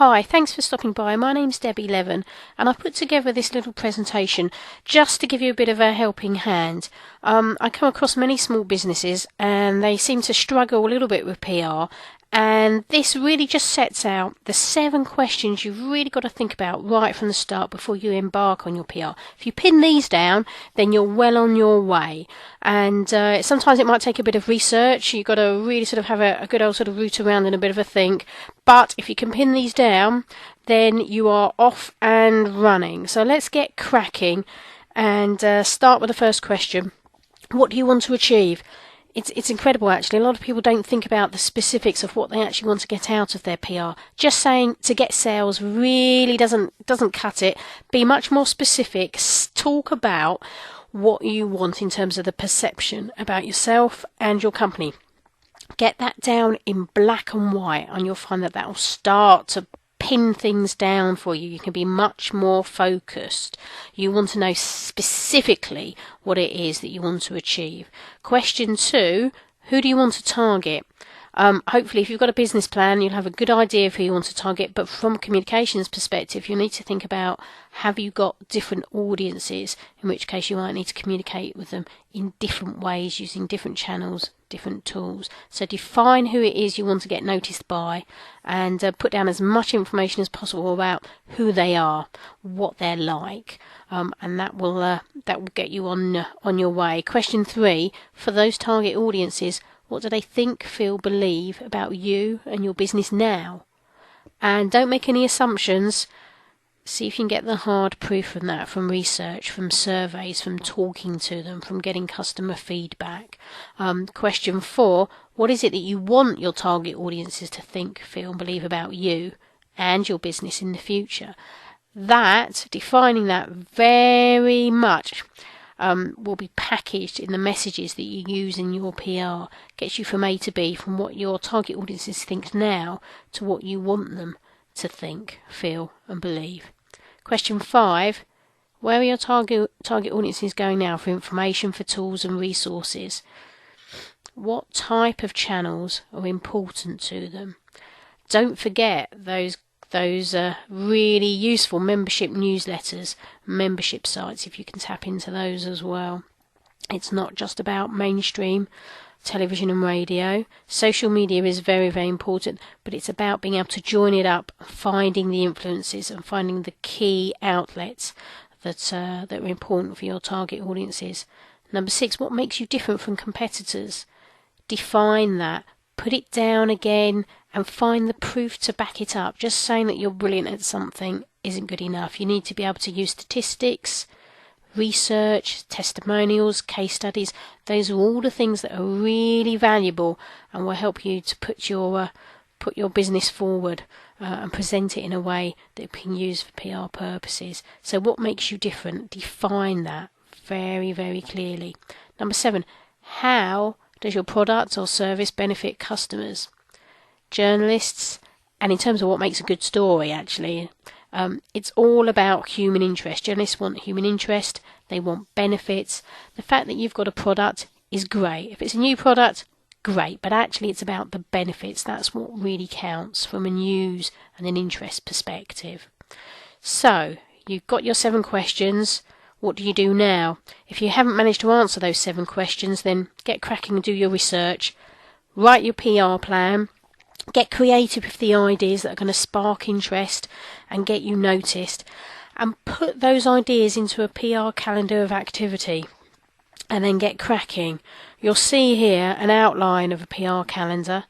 Hi, thanks for stopping by. My name's Debbie Levin, and I've put together this little presentation just to give you a bit of a helping hand. I come across many small businesses and they seem to struggle a little bit with PR, and this really just sets out the 7 questions you've really got to think about right from the start before you embark on your PR. If you pin these down, then you're well on your way. And sometimes it might take a bit of research. You've got to really sort of have a good old sort of root around and a bit of a think. But if you can pin these down, then you are off and running. So let's get cracking and start with the first question. What do you want to achieve? It's incredible, actually. A lot of people don't think about the specifics of what they actually want to get out of their PR. Just saying to get sales really doesn't cut it. Be much more specific. Talk about what you want in terms of the perception about yourself and your company. Get that down in black and white, and you'll find that will start to pin things down for you. You can be much more focused. You want to know specifically what it is that you want to achieve. Question 2, who do you want to target? Hopefully, if you've got a business plan, you'll have a good idea of who you want to target, but from a communications perspective, you need to think about, have you got different audiences, in which case you might need to communicate with them in different ways, using different channels, different tools. So define who it is you want to get noticed by, and put down as much information as possible about who they are, what they're like, and that will get you on your way. Question 3, for those target audiences, what do they think, feel, believe about you and your business now? And don't make any assumptions. See if you can get the hard proof from that, from research, from surveys, from talking to them, from getting customer feedback. Question 4, what is it that you want your target audiences to think, feel, and believe about you and your business in the future? Defining that very much will be packaged in the messages that you use in your PR. Gets you from A to B, from what your target audiences think now to what you want them to think, feel, and believe. Question 5, where are your target audiences going now for information, for tools and resources? What type of channels are important to them? Don't forget those really useful membership newsletters, membership sites, if you can tap into those as well. It's not just about mainstream television and radio. Social media is very, very important, but it's about being able to join it up, finding the influences and finding the key outlets that are important for your target audiences. Number 6, what makes you different from competitors? Define that. Put it down again and find the proof to back it up. Just saying that you're brilliant at something isn't good enough. You need to be able to use statistics, research, testimonials, case studies. Those are all the things that are really valuable and will help you to put your business forward and present it in a way that can use for PR purposes. So what makes you different? Define that very, very clearly. Number 7, how does your product or service benefit customers, journalists, and in terms of what makes a good story, actually, it's all about human interest. Journalists want human interest. They want benefits. The fact that you've got a product is great. If it's a new product, great. But actually, it's about the benefits. That's what really counts from a news and an interest perspective. So, you've got your 7 questions. What do you do now? If you haven't managed to answer those 7 questions, then get cracking and do your research. Write your PR plan. Get creative with the ideas that are going to spark interest and get you noticed. And put those ideas into a PR calendar of activity. And then get cracking. You'll see here an outline of a PR calendar.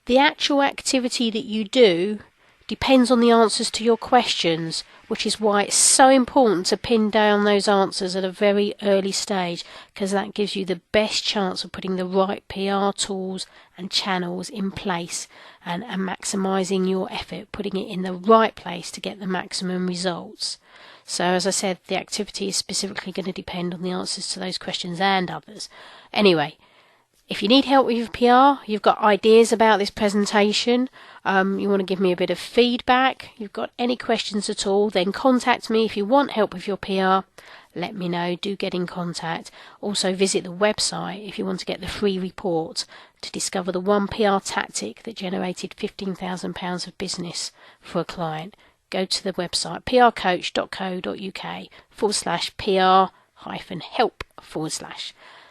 The actual activity that you do depends on the answers to your questions, which is why it's so important to pin down those answers at a very early stage, because that gives you the best chance of putting the right PR tools and channels in place and maximising your effort, putting it in the right place to get the maximum results. So as I said, the activity is specifically going to depend on the answers to those questions and others. Anyway, if you need help with your PR, you've got ideas about this presentation, you want to give me a bit of feedback, you've got any questions at all, then contact me. If you want help with your PR, let me know. Do get in contact. Also visit the website if you want to get the free report to discover the one PR tactic that generated £15,000 of business for a client. Go to the website prcoach.co.uk/PR-help/.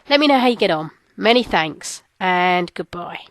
Let me know how you get on. Many thanks and goodbye.